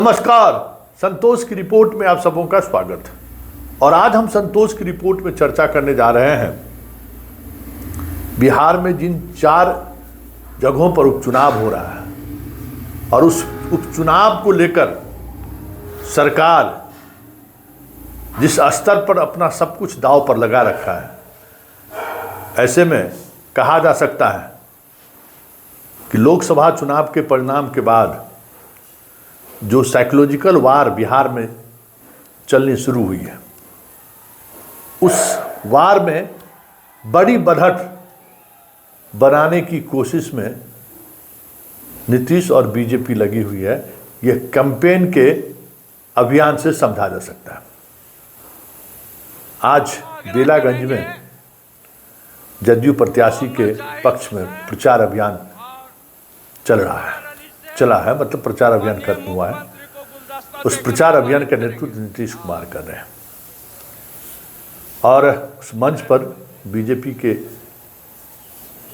नमस्कार, संतोष की रिपोर्ट में आप सबों का स्वागत है। और आज हम संतोष की रिपोर्ट में चर्चा करने जा रहे हैं बिहार में जिन 4 जगहों पर उपचुनाव हो रहा है और उस उपचुनाव को लेकर सरकार जिस स्तर पर अपना सब कुछ दांव पर लगा रखा है, ऐसे में कहा जा सकता है कि लोकसभा चुनाव के परिणाम के बाद जो साइकोलॉजिकल वार बिहार में चलनी शुरू हुई है, उस वार में बड़ी बढ़त बनाने की कोशिश में नीतीश और बीजेपी लगी हुई है। यह कैंपेन के अभियान से समझा जा सकता है। आज बेलागंज में जदयू प्रत्याशी के पक्ष में प्रचार अभियान चला है, मतलब प्रचार अभियान खत्म हुआ है। उस प्रचार अभियान का नेतृत्व नीतीश कुमार कर रहे हैं और उस मंच पर बीजेपी के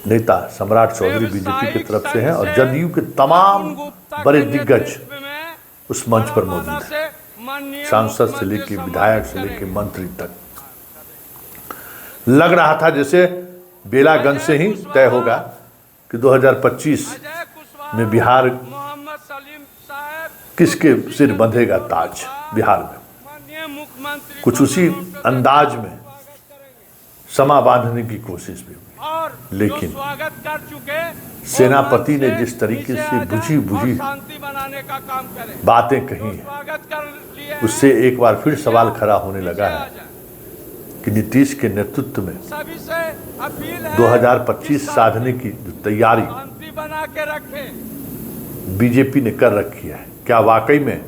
नेता सम्राट चौधरी बीजेपी की तरफ से हैं और जदयू के तमाम बड़े दिग्गज उस मंच पर मौजूद हैं। सांसद से लेकर विधायक से लेकर मंत्री तक। लग रहा था जैसे बेलागंज से ही तय होगा कि 2025 में बिहार किसके सिर बंधेगा ताज बिहार में। कुछ उसी अंदाज में समा बांधने की कोशिश भी हुई, लेकिन सेनापति ने जिस तरीके से बुझी बातें कही हैं, उससे एक बार फिर सवाल खड़ा होने लगा है कि नीतीश के नेतृत्व में 2025 साधने की तैयारी बीजेपी ने कर रखी है। क्या वाकई में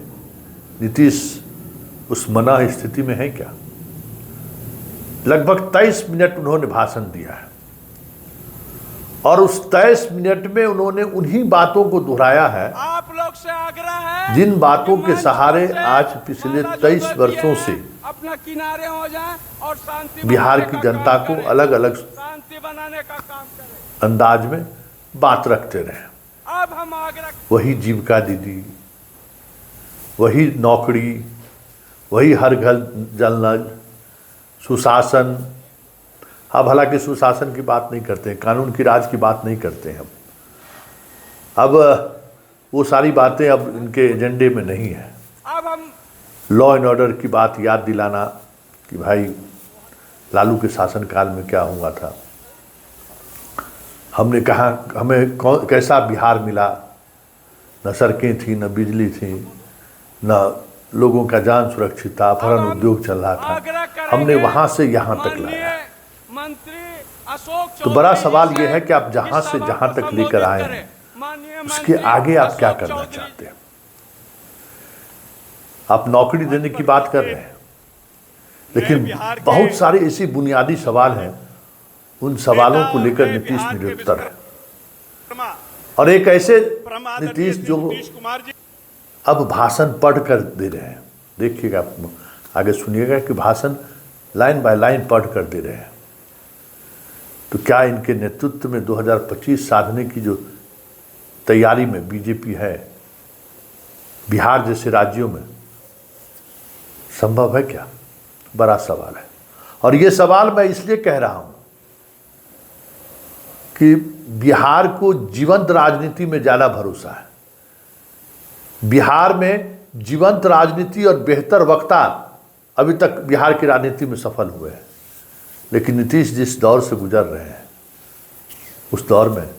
नीतीश उस मना स्थिति में है क्या? लगभग 23 मिनट उन्होंने भाषण दिया है और उस 23 मिनट में उन्होंने उन्हीं बातों को दोहराया है, आप लोग से आग्रह है, जिन बातों के सहारे आज पिछले 23 वर्षों से अपना किनारे हो जाएं और शांति बिहार की जनता को अलग अलग शांति बनाने का काम करें, अंदाज में बात रखते रहे। अब हम आग्रह वही जीविका दीदी, वही नौकरी, वही हर घर जल नल, सुशासन। अब हालांकि सुशासन की बात नहीं करते हैं, कानून की राज की बात नहीं करते हैं। अब वो सारी बातें अब इनके एजेंडे में नहीं है। अब हम लॉ एंड ऑर्डर की बात याद दिलाना कि भाई लालू के शासनकाल में क्या हुआ था, हमने कहा हमें कैसा बिहार मिला, न सड़कें थी, न बिजली थी, न लोगों का जान सुरक्षित था, अपहरण उद्योग चल रहा था, हमने वहां से यहां तक लाया। मंत्री अशोक तो बड़ा सवाल यह है कि आप जहां से जहां तक लेकर आए हैं, उसके आगे आप क्या करना चाहते हैं? आप नौकरी देने की बात कर रहे हैं, लेकिन बहुत सारे ऐसे बुनियादी सवाल हैं, उन सवालों को लेकर नीतीश निरुत्तर है। और एक ऐसे नीतीश जो अब भाषण पढ़कर दे रहे हैं, देखिएगा आगे सुनिएगा कि भाषण लाइन बाय लाइन पढ़ कर दे रहे हैं। तो क्या इनके नेतृत्व में 2025 साधने की जो तैयारी में बीजेपी है, बिहार जैसे राज्यों में संभव है क्या? बड़ा सवाल है। और ये सवाल मैं इसलिए कह रहा हूं कि बिहार को जीवंत राजनीति में ज़्यादा भरोसा है। बिहार में जीवंत राजनीति और बेहतर वक्ता अभी तक बिहार की राजनीति में सफल हुए हैं, लेकिन नीतीश जिस दौर से गुजर रहे हैं, उस दौर में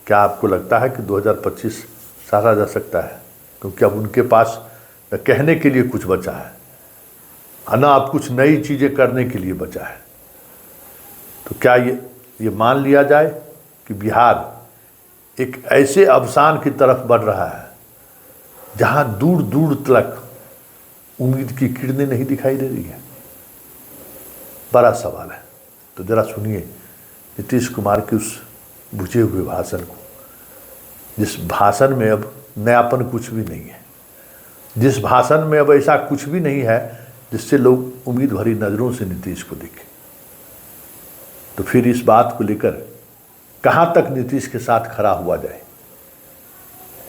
क्या आपको लगता है कि 2025 सहारा जा सकता है? क्योंकि अब उनके पास न कहने के लिए कुछ बचा है, न अब कुछ नई चीज़ें करने के लिए बचा है। तो क्या ये मान लिया जाए कि बिहार एक ऐसे अवसान की तरफ बढ़ रहा है जहां दूर दूर तक उम्मीद की किरणें नहीं दिखाई दे रही है? बड़ा सवाल है। तो जरा सुनिए नीतीश कुमार के उस बुझे हुए भाषण को, जिस भाषण में अब नयापन कुछ भी नहीं है, जिस भाषण में अब ऐसा कुछ भी नहीं है जिससे लोग उम्मीद भरी नज़रों से नीतीश को देखें। तो फिर इस बात को लेकर कहाँ तक नीतीश के साथ खड़ा हुआ जाए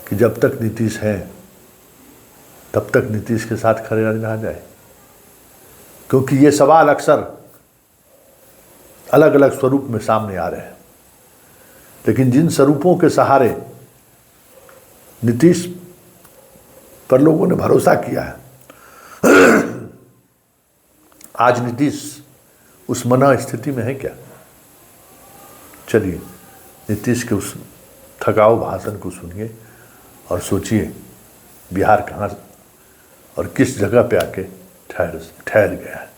कि जब तक नीतीश हैं तब तक नीतीश के साथ खड़े न रहा जाए, क्योंकि ये सवाल अक्सर अलग अलग स्वरूप में सामने आ रहे हैं। लेकिन जिन स्वरूपों के सहारे नीतीश पर लोगों ने भरोसा किया है, आज नीतीश उस मना स्थिति में है क्या? चलिए नीतीश के उस थकाऊ भाषण को सुनिए और सोचिए बिहार कहाँ और किस जगह पे आके ठहर गया है,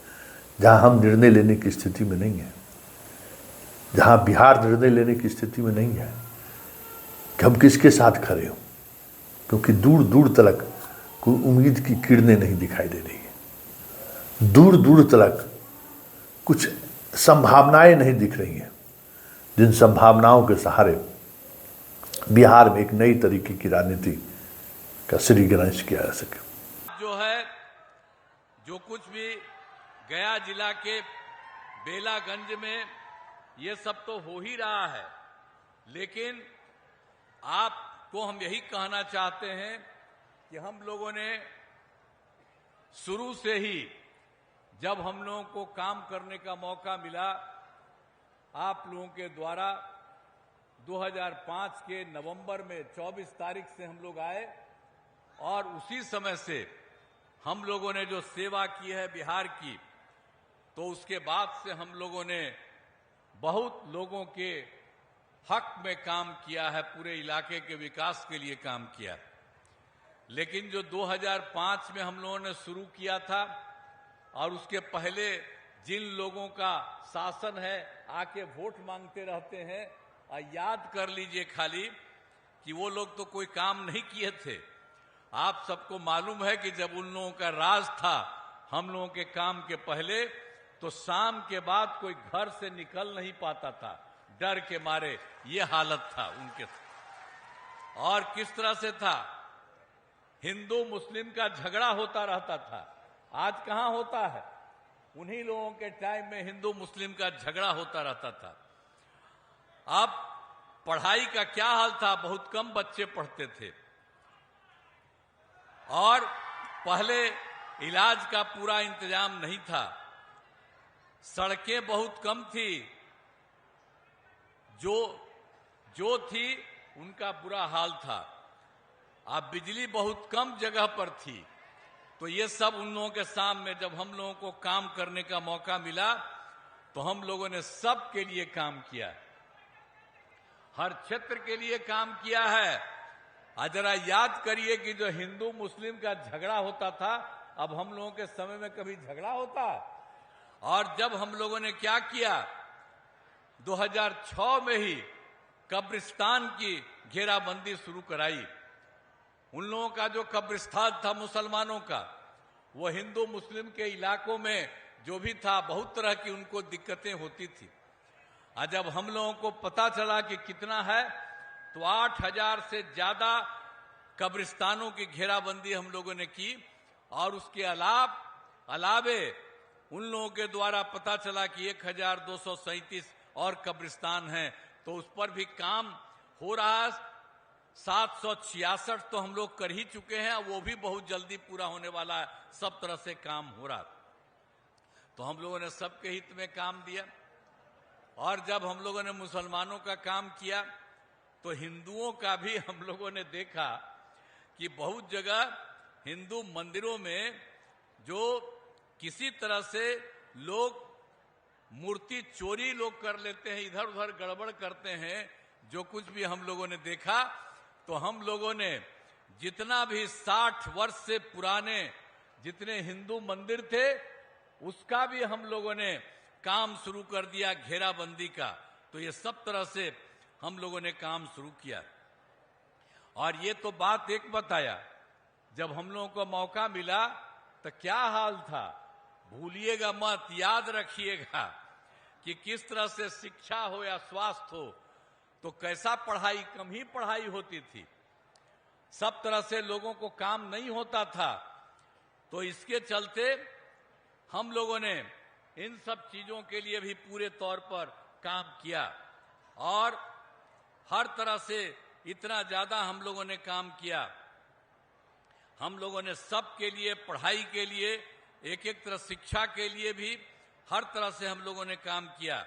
जहाँ हम निर्णय लेने की स्थिति में नहीं है, जहाँ बिहार निर्णय लेने की स्थिति में नहीं है कि हम किसके साथ खड़े हों, क्योंकि दूर दूर तक कोई उम्मीद की किरणें नहीं दिखाई दे रही है, दूर दूर तक कुछ संभावनाएं नहीं दिख रही हैं, जिन संभावनाओं के सहारे बिहार में एक नई तरीके की राजनीति का श्री गणेश किया जा सके। जो है, जो कुछ भी गया जिला के बेलागंज में ये सब तो हो ही रहा है, लेकिन आपको हम यही कहना चाहते हैं कि हम लोगों ने शुरू से ही, जब हम लोगों को काम करने का मौका मिला, आप लोगों के द्वारा 2005 के नवंबर में 24 तारीख से हम लोग आए और उसी समय से हम लोगों ने जो सेवा की है बिहार की, तो उसके बाद से हम लोगों ने बहुत लोगों के हक में काम किया है, पूरे इलाके के विकास के लिए काम किया। लेकिन जो 2005 में हम लोगों ने शुरू किया था और उसके पहले जिन लोगों का शासन है आके वोट मांगते रहते हैं, याद कर लीजिए खाली कि वो लोग तो कोई काम नहीं किए थे। आप सबको मालूम है कि जब उन लोगों का राज था हम लोगों के काम के पहले, तो शाम के बाद कोई घर से निकल नहीं पाता था, डर के मारे। ये हालत था उनके। और किस तरह से था, हिंदू मुस्लिम का झगड़ा होता रहता था। आज कहां होता है? उन्हीं लोगों के टाइम में हिंदू मुस्लिम का झगड़ा होता रहता था। अब पढ़ाई का क्या हाल था? बहुत कम बच्चे पढ़ते थे और पहले इलाज का पूरा इंतजाम नहीं था, सड़कें बहुत कम थी, जो थी उनका बुरा हाल था। अब बिजली बहुत कम जगह पर थी। तो ये सब उन लोगों के सामने जब हम लोगों को काम करने का मौका मिला, तो हम लोगों ने सब के लिए काम किया, हर क्षेत्र के लिए काम किया है। जरा याद करिए कि जो हिंदू मुस्लिम का झगड़ा होता था, अब हम लोगों के समय में कभी झगड़ा होता? और जब हम लोगों ने क्या किया, 2006 में ही कब्रिस्तान की घेराबंदी शुरू कराई। उन लोगों का जो कब्रिस्तान था मुसलमानों का, वो हिंदू मुस्लिम के इलाकों में जो भी था, बहुत तरह की उनको दिक्कतें होती थी। जब हम लोगों को पता चला कि कितना है, तो 8000 से ज्यादा कब्रिस्तानों की घेराबंदी हम लोगों ने की। और उसके अलावे उन लोगों के द्वारा पता चला कि 1237 और कब्रिस्तान हैं, तो उस पर भी काम हो रहा है। 766 तो हम लोग कर ही चुके हैं, वो भी बहुत जल्दी पूरा होने वाला है। सब तरह से काम हो रहा, तो हम लोगों ने सबके हित में काम दिया। और जब हम लोगों ने मुसलमानों का काम किया, तो हिंदुओं का भी हम लोगों ने देखा कि बहुत जगह हिंदू मंदिरों में जो किसी तरह से लोग मूर्ति चोरी लोग कर लेते हैं, इधर उधर गड़बड़ करते हैं, जो कुछ भी हम लोगों ने देखा, तो हम लोगों ने जितना भी 60 वर्ष से पुराने जितने हिंदू मंदिर थे, उसका भी हम लोगों ने काम शुरू कर दिया, घेराबंदी का। तो ये सब तरह से हम लोगों ने काम शुरू किया। और ये तो बात एक बताया, जब हम लोगों को मौका मिला तो क्या हाल था, भूलिएगा मत, याद रखिएगा कि किस तरह से शिक्षा हो या स्वास्थ्य हो, तो कैसा पढ़ाई, कम ही पढ़ाई होती थी, सब तरह से लोगों को काम नहीं होता था। तो इसके चलते हम लोगों ने इन सब चीजों के लिए भी पूरे तौर पर काम किया। और हर तरह से इतना ज्यादा हम लोगों ने काम किया। हम लोगों ने सबके लिए, पढ़ाई के लिए, एक एक तरह शिक्षा के लिए भी हर तरह से हम लोगों ने काम किया।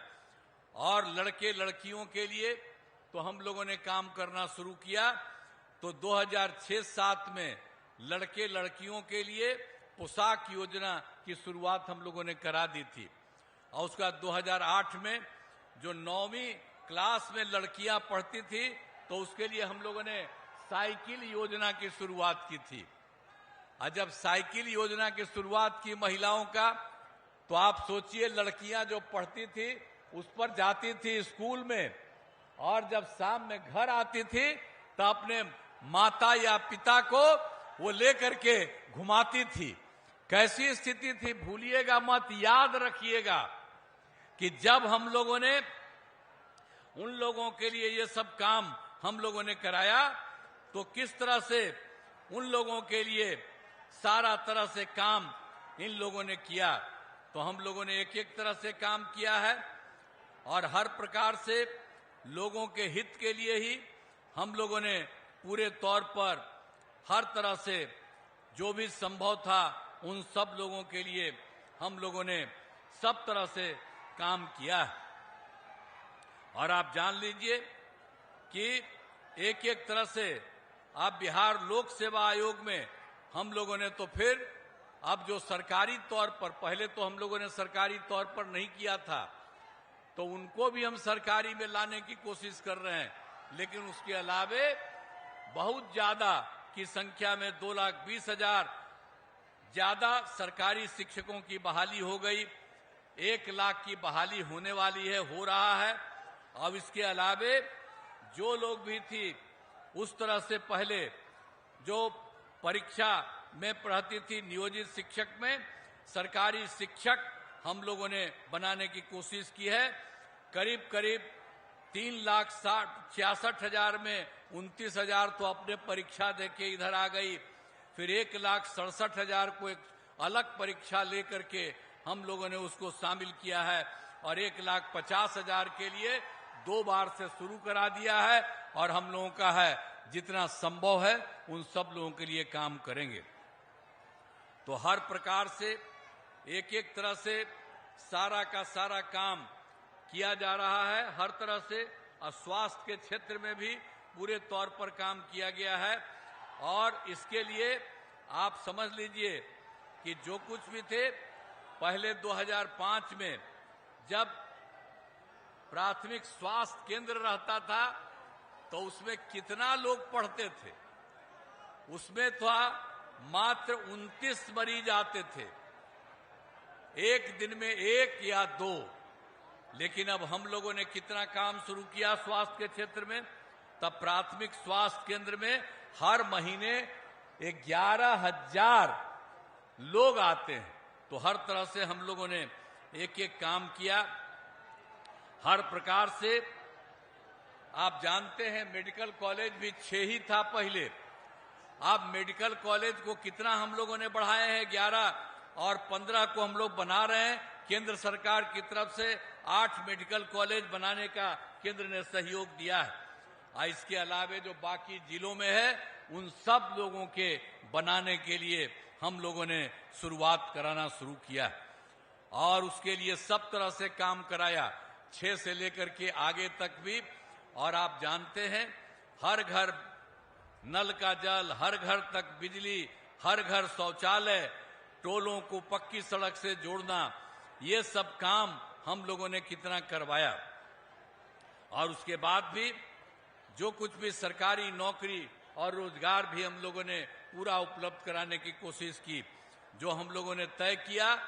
और लड़के लड़कियों के लिए तो हम लोगों ने काम करना शुरू किया। तो 2006-07 में लड़के लड़कियों के लिए पोशाक योजना की शुरुआत हम लोगों ने करा दी थी। और उसके बाद 2008 में जो 9वीं क्लास में लड़कियां पढ़ती थी तो उसके लिए हम लोगों ने साइकिल योजना की शुरुआत की थी। और जब साइकिल योजना की शुरुआत की महिलाओं का, तो आप सोचिए लड़कियां जो पढ़ती थी उस पर जाती थी स्कूल में, और जब शाम में घर आती थी तो अपने माता या पिता को वो लेकर के घुमाती थी। कैसी स्थिति थी भूलिएगा मत, याद रखिएगा कि जब हम लोगों ने उन लोगों के लिए ये सब काम हम लोगों ने कराया तो किस तरह से उन लोगों के लिए सारा तरह से काम इन लोगों ने किया। तो हम लोगों ने एक एक तरह से काम किया है और हर प्रकार से लोगों के हित के लिए ही हम लोगों ने पूरे तौर पर हर तरह से जो भी संभव था उन सब लोगों के लिए हम लोगों ने सब तरह से काम किया है। और आप जान लीजिए कि एक एक तरह से आप बिहार लोक सेवा आयोग में हम लोगों ने तो फिर अब जो सरकारी तौर पर, पहले तो हम लोगों ने सरकारी तौर पर नहीं किया था, तो उनको भी हम सरकारी में लाने की कोशिश कर रहे हैं। लेकिन उसके अलावे बहुत ज्यादा की संख्या में 2,20,000 ज्यादा सरकारी शिक्षकों की बहाली हो गई। 1 लाख की बहाली होने वाली है, हो रहा है। अब इसके अलावे जो लोग भी थी उस तरह से पहले जो परीक्षा में पढ़ती थी नियोजित शिक्षक में, सरकारी शिक्षक हम लोगों ने बनाने की कोशिश की है। करीब करीब 3,66,000 में 29,000 तो अपने परीक्षा देके इधर आ गई। फिर 1,67,000 को एक अलग परीक्षा लेकर के हम लोगों ने उसको शामिल किया है और 1,50,000 के लिए 2 बार से शुरू करा दिया है। और हम लोगों का है जितना संभव है उन सब लोगों के लिए काम करेंगे। तो हर प्रकार से एक एक तरह से सारा का सारा काम किया जा रहा है हर तरह से। और स्वास्थ्य के क्षेत्र में भी पूरे तौर पर काम किया गया है। और इसके लिए आप समझ लीजिए कि जो कुछ भी थे पहले 2005 में जब प्राथमिक स्वास्थ्य केंद्र रहता था तो उसमें कितना लोग पढ़ते थे, उसमें तो मात्र 29 मरीज आते थे, एक दिन में 1 या 2। लेकिन अब हम लोगों ने कितना काम शुरू किया स्वास्थ्य के क्षेत्र में, तब प्राथमिक स्वास्थ्य केंद्र में हर महीने 11,000 लोग आते हैं। तो हर तरह से हम लोगों ने एक एक काम किया हर प्रकार से। आप जानते हैं मेडिकल कॉलेज भी 6 ही था पहले, अब मेडिकल कॉलेज को कितना हम लोगों ने बढ़ाए हैं, 11 और 15 को हम लोग बना रहे हैं। केंद्र सरकार की तरफ से 8 मेडिकल कॉलेज बनाने का केंद्र ने सहयोग दिया है। और इसके अलावे जो बाकी जिलों में है उन सब लोगों के बनाने के लिए हम लोगों ने शुरुआत कराना शुरू किया और उसके लिए सब तरह से काम कराया, 6 से लेकर के आगे तक भी। और आप जानते हैं हर घर नल का जल, हर घर तक बिजली, हर घर शौचालय, टोलों को पक्की सड़क से जोड़ना, ये सब काम हम लोगों ने कितना करवाया। और उसके बाद भी जो कुछ भी सरकारी नौकरी और रोजगार भी हम लोगों ने पूरा उपलब्ध कराने की कोशिश की। जो हम लोगों ने तय किया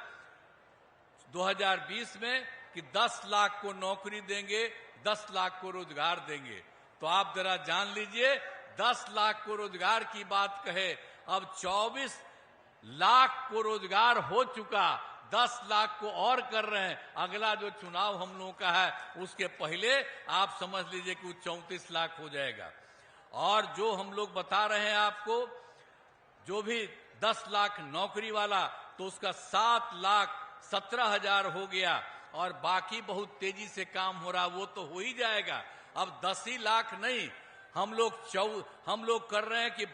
2020 में कि 10 लाख को नौकरी देंगे, 10 लाख को रोजगार देंगे। तो आप जरा जान लीजिए 10 लाख को रोजगार की बात कहे, अब 24 लाख को रोजगार हो चुका, 10 लाख को और कर रहे हैं। अगला जो चुनाव हम लोगों का है उसके पहले आप समझ लीजिए कि वो 34 लाख हो जाएगा। और जो हम लोग बता रहे हैं आपको, जो भी 10 लाख नौकरी वाला, तो उसका 7,17,000 हो गया और बाकी बहुत तेजी से काम हो रहा, वो तो हो ही जाएगा। अब 10 ही लाख नहीं, हम लोग कर रहे हैं कि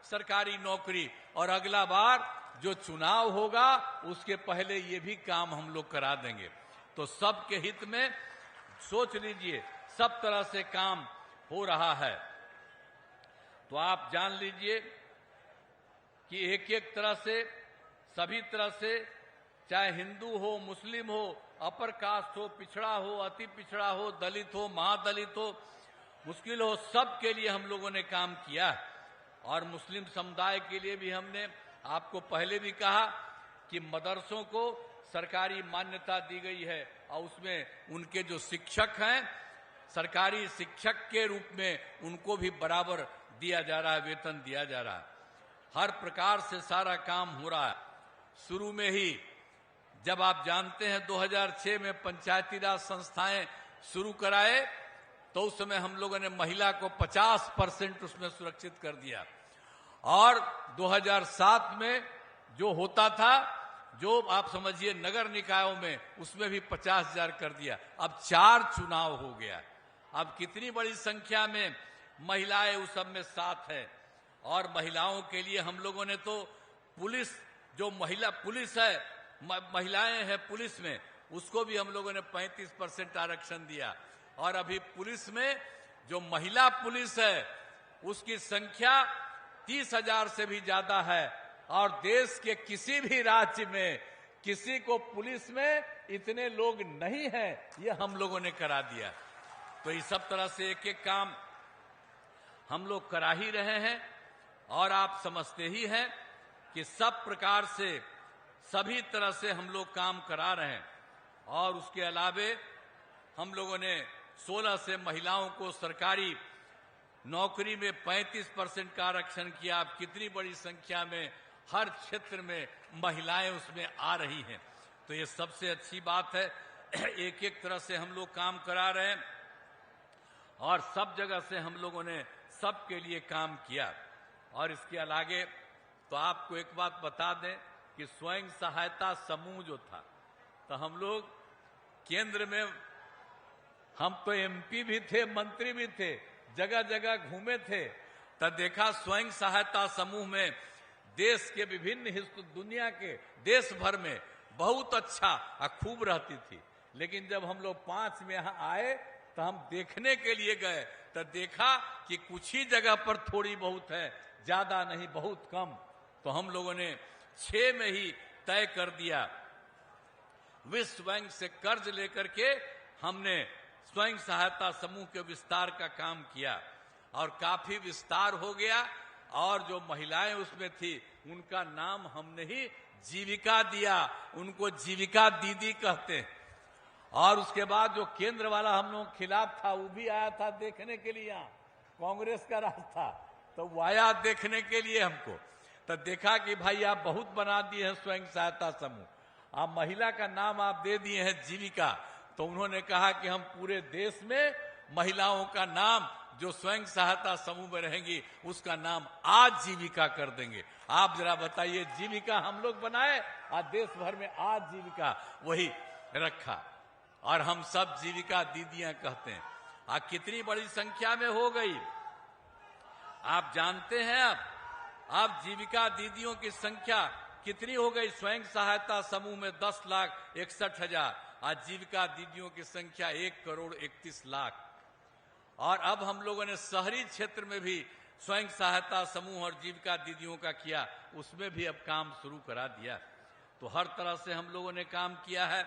सरकारी नौकरी, और अगला बार जो चुनाव होगा उसके पहले ये भी काम हम लोग करा देंगे। तो सबके हित में सोच लीजिए, सब तरह से काम हो रहा है। तो आप जान लीजिए कि एक एक तरह से, सभी तरह से, चाहे हिंदू हो, मुस्लिम हो, अपर कास्ट हो, पिछड़ा हो, अति पिछड़ा हो, दलित हो, महादलित हो, मुश्किल हो, सब के लिए हम लोगों ने काम किया। और मुस्लिम समुदाय के लिए भी हमने आपको पहले भी कहा कि मदरसों को सरकारी मान्यता दी गई है और उसमें उनके जो शिक्षक हैं, सरकारी शिक्षक के रूप में उनको भी बराबर दिया जा रहा है, वेतन दिया जा रहा है। हर प्रकार से सारा काम हो रहा है। शुरू में ही जब आप जानते हैं 2006 में पंचायती राज संस्थाएं शुरू कराए, तो उस समय हम लोगों ने महिला को 50% उसमें सुरक्षित कर दिया। और 2007 में जो होता था, जो आप समझिए नगर निकायों में, उसमें भी 50,000 कर दिया। अब 4 चुनाव हो गया। अब कितनी बड़ी संख्या में महिलाएं उस सब में साथ है। और महिलाओं के लिए हम लोगों ने तो पुलिस, जो महिला पुलिस है, महिलाएं हैं पुलिस में, उसको भी हम लोगों ने 35% आरक्षण दिया। और अभी पुलिस में जो महिला पुलिस है उसकी संख्या 30,000 से भी ज्यादा है। और देश के किसी भी राज्य में किसी को पुलिस में इतने लोग नहीं हैं, ये हम लोगों ने करा दिया। तो इस सब तरह से एक एक काम हम लोग करा ही रहे हैं। और आप समझते ही हैं कि सब प्रकार से, सभी तरह से हम लोग काम करा रहे हैं। और उसके अलावे हम लोगों ने 16 से महिलाओं को सरकारी नौकरी में 35% का आरक्षण किया। अब कितनी बड़ी संख्या में हर क्षेत्र में महिलाएं उसमें आ रही हैं, तो ये सबसे अच्छी बात है। एक एक तरह से हम लोग काम करा रहे हैं और सब जगह से हम लोगों ने सबके लिए काम किया। और इसके आगे तो आपको एक बात बता दें कि स्वयं सहायता समूह जो था, तो हम लोग केंद्र में, हम तो एमपी भी थे, मंत्री भी थे, जगह जगह घूमे थे, तब देखा स्वयं सहायता समूह में देश के विभिन्न हिस्सों, दुनिया के देश भर में बहुत अच्छा और खूब रहती थी। लेकिन जब हम लोग 5 में यहाँ आए तो हम देखने के लिए गए, तो देखा कि कुछ ही जगह पर थोड़ी बहुत है, ज्यादा नहीं, बहुत कम। तो हम लोगों ने 6 में ही तय कर दिया। विश्व बैंक से कर्ज लेकर के हमने स्वयं सहायता समूह के विस्तार का काम किया और काफी विस्तार हो गया। और जो महिलाएं उसमें थी उनका नाम हमने ही जीविका दिया, उनको जीविका दीदी कहते हैं। और उसके बाद जो केंद्र वाला हम लोग खिलाफ था, वो भी आया था देखने के लिए, यहाँ कांग्रेस का राज था, तो वो आया देखने के लिए हमको। तो देखा कि भाई आप बहुत बना दिए हैं स्वयं सहायता समूह, आप महिला का नाम आप दे दिए हैं जीविका। तो उन्होंने कहा कि हम पूरे देश में महिलाओं का नाम जो स्वयं सहायता समूह में रहेंगी उसका नाम आजीविका कर देंगे। आप जरा बताइए, जीविका हम लोग बनाए और देश भर में आजीविका वही रखा, और हम सब जीविका दीदियां कहते हैं। कितनी बड़ी संख्या में हो गई आप जानते हैं। अब जीविका दीदियों की संख्या कितनी हो गई? स्वयं सहायता समूह में 10,61,000, आजीविका दीदियों की संख्या 1,31,00,000। और अब हम लोगों ने शहरी क्षेत्र में भी स्वयं सहायता समूह और जीविका दीदियों का किया, उसमें भी अब काम शुरू करा दिया। तो हर तरह से हम लोगों ने काम किया है।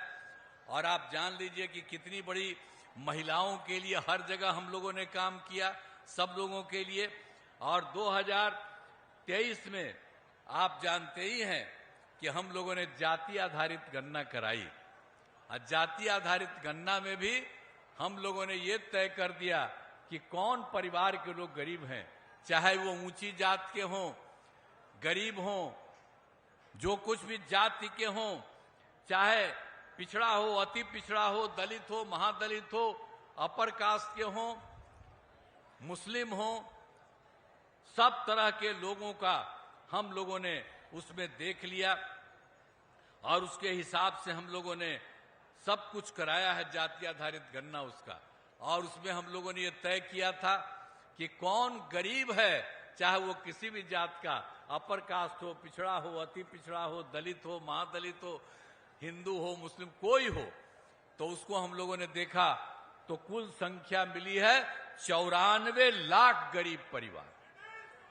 और आप जान लीजिए कि कितनी बड़ी महिलाओं के लिए हर जगह हम लोगों ने काम किया, सब लोगों के लिए। और 2023 में आप जानते ही हैं कि हम लोगों ने जाति आधारित गणना कराई। और जाति आधारित गणना में भी हम लोगों ने ये तय कर दिया कि कौन परिवार के लोग गरीब हैं, चाहे वो ऊंची जात के हों, गरीब हों, जो कुछ भी जाति के हों, चाहे पिछड़ा हो, अति पिछड़ा हो, दलित हो, महादलित हो, अपर कास्ट के हों, मुस्लिम हो, सब तरह के लोगों का हम लोगों ने उसमें देख लिया। और उसके हिसाब से हम लोगों ने सब कुछ कराया है, जाति आधारित गणना उसका। और उसमें हम लोगों ने ये तय किया था कि कौन गरीब है, चाहे वो किसी भी जात का, अपर कास्ट हो, पिछड़ा हो, अति पिछड़ा हो, दलित हो, महादलित हो, हिंदू हो, मुस्लिम, कोई हो, तो उसको हम लोगों ने देखा तो कुल संख्या मिली है 94 लाख गरीब परिवार।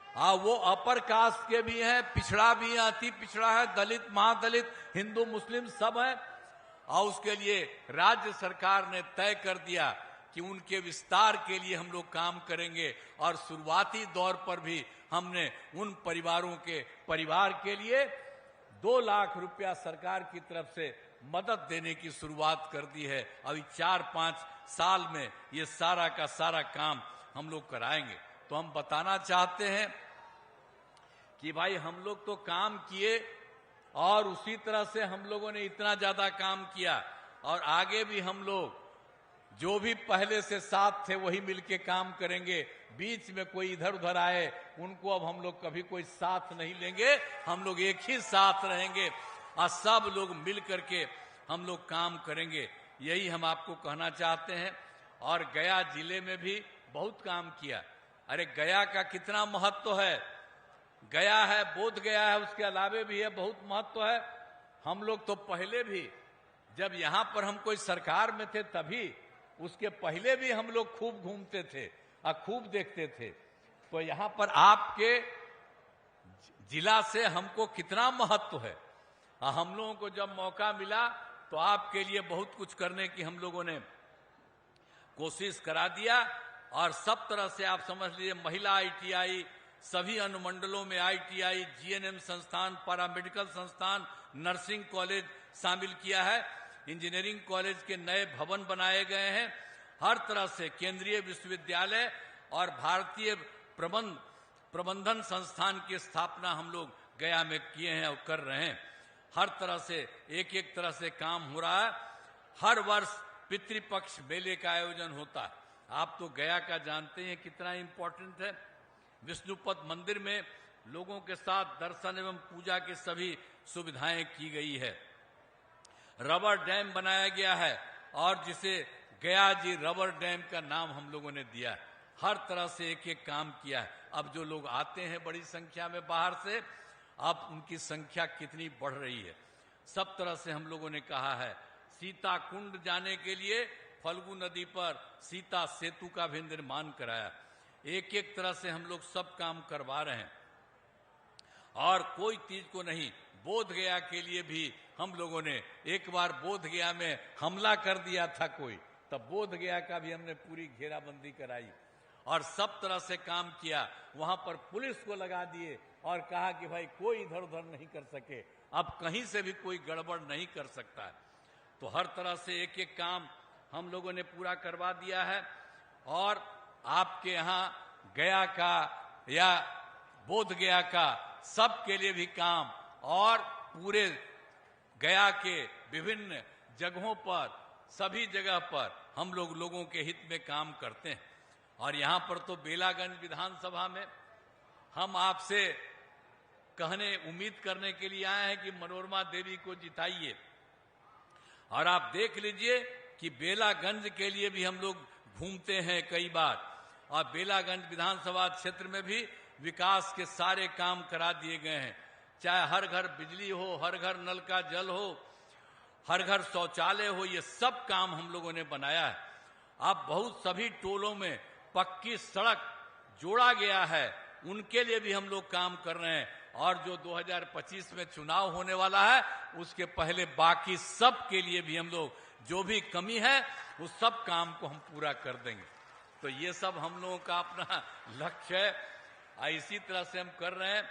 हाँ, वो अपर कास्ट के भी हैं, पिछड़ा भी है, अति पिछड़ा है, दलित, महादलित, हिंदू, मुस्लिम सब है। और उसके लिए राज्य सरकार ने तय कर दिया कि उनके विस्तार के लिए हम लोग काम करेंगे। और शुरुआती दौर पर भी हमने उन परिवारों के परिवार के लिए 2 लाख रुपया सरकार की तरफ से मदद देने की शुरुआत कर दी है। अभी 4-5 साल में ये सारा का सारा काम हम लोग कराएंगे। तो हम बताना चाहते हैं कि भाई हम लोग तो काम किए और उसी तरह से हम लोगों ने इतना ज्यादा काम किया, और आगे भी हम लोग जो भी पहले से साथ थे वही मिलके काम करेंगे। बीच में कोई इधर उधर आए उनको अब हम लोग कभी कोई साथ नहीं लेंगे, हम लोग एक ही साथ रहेंगे और सब लोग मिल करके हम लोग काम करेंगे। यही हम आपको कहना चाहते हैं। और गया जिले में भी बहुत काम किया। अरे गया का कितना महत्व है, गया है, बोध गया है, उसके अलावे भी है, बहुत महत्व है। हम लोग तो पहले भी जब यहां पर हम कोई सरकार में थे तभी, उसके पहले भी हम लोग खूब घूमते थे और खूब देखते थे। तो यहां पर आपके जिला से हमको कितना महत्व है। और हम लोगों को जब मौका मिला तो आपके लिए बहुत कुछ करने की हम लोगों ने कोशिश करा दिया। और सब तरह से आप समझ लीजिए, महिला ITI, सभी अनुमंडलों में ITI, GNM संस्थान, पैरामेडिकल संस्थान, नर्सिंग कॉलेज शामिल किया है। इंजीनियरिंग कॉलेज के नए भवन बनाए गए हैं। हर तरह से केंद्रीय विश्वविद्यालय और भारतीय प्रबंधन संस्थान की स्थापना हम लोग गया में किए हैं और कर रहे हैं। हर तरह से एक एक तरह से काम हो रहा है। हर वर्ष पितृपक्ष मेले का आयोजन होता है। आप तो गया का जानते हैं कितना इंपॉर्टेंट है। विष्णुपद मंदिर में लोगों के साथ दर्शन एवं पूजा की सभी सुविधाएं की गई है। रबर डैम बनाया गया है और जिसे गया जी रबर डैम का नाम हम लोगों ने दिया है। हर तरह से एक एक काम किया है। अब जो लोग आते हैं बड़ी संख्या में बाहर से, अब उनकी संख्या कितनी बढ़ रही है। सब तरह से हम लोगों ने कहा है। सीता कुंड जाने के लिए फल्गु नदी पर सीता सेतु का भी निर्माण कराया। एक एक तरह से हम लोग सब काम करवा रहे हैं और कोई चीज को नहीं। बोध गया के लिए भी हम लोगों ने एक बार बोध गया में हमला कर दिया था कोई, तब बोध गया का भी हमने पूरी घेराबंदी कराई और सब तरह से काम किया। वहां पर पुलिस को लगा दिए और कहा कि भाई कोई इधर उधर नहीं कर सके, अब कहीं से भी कोई गड़बड़ नहीं कर सकता है। तो हर तरह से एक एक काम हम लोगों ने पूरा करवा दिया है। और आपके यहाँ गया का या बोध गया का सब के लिए भी काम और पूरे गया के विभिन्न जगहों पर, सभी जगह पर हम लोग लोगों के हित में काम करते हैं। और यहाँ पर तो बेलागंज विधानसभा में हम आपसे कहने, उम्मीद करने के लिए आए हैं कि मनोरमा देवी को जिताइए। और आप देख लीजिए कि बेलागंज के लिए भी हम लोग घूमते हैं कई बार, और बेलागंज विधानसभा क्षेत्र में भी विकास के सारे काम करा दिए गए हैं। चाहे हर घर बिजली हो, हर घर नल का जल हो, हर घर शौचालय हो, ये सब काम हम लोगों ने बनाया है। अब बहुत सभी टोलों में पक्की सड़क जोड़ा गया है, उनके लिए भी हम लोग काम कर रहे हैं। और जो 2025 में चुनाव होने वाला है उसके पहले बाकी सब के लिए भी हम लोग जो भी कमी है उस सब काम को हम पूरा कर देंगे। तो ये सब हम लोगों का अपना लक्ष्य है, इसी तरह से हम कर रहे हैं।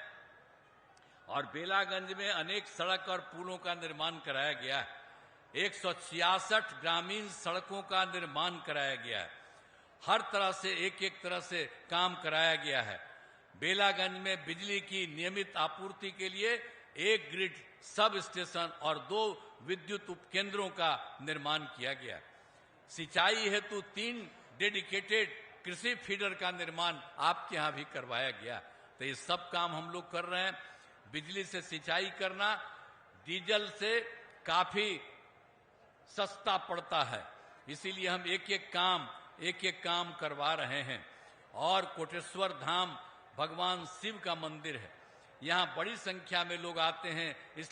और बेलागंज में अनेक सड़क और पुलों का निर्माण कराया गया है। 166 ग्रामीण सड़कों का निर्माण कराया गया है। हर तरह से एक एक तरह से काम कराया गया है। बेलागंज में बिजली की नियमित आपूर्ति के लिए 1 ग्रिड सब स्टेशन और 2 विद्युत उपकेंद्रों का निर्माण किया गया। सिंचाई हेतु 3 डेडिकेटेड कृषि फीडर का निर्माण आपके यहाँ भी करवाया गया। तो ये सब काम हम लोग कर रहे हैं। बिजली से सिंचाई करना डीजल से काफी सस्ता पड़ता है, इसीलिए हम एक एक काम करवा रहे हैं। और कोटेश्वर धाम भगवान शिव का मंदिर है। यहाँ बड़ी संख्या में लोग आते हैं, इस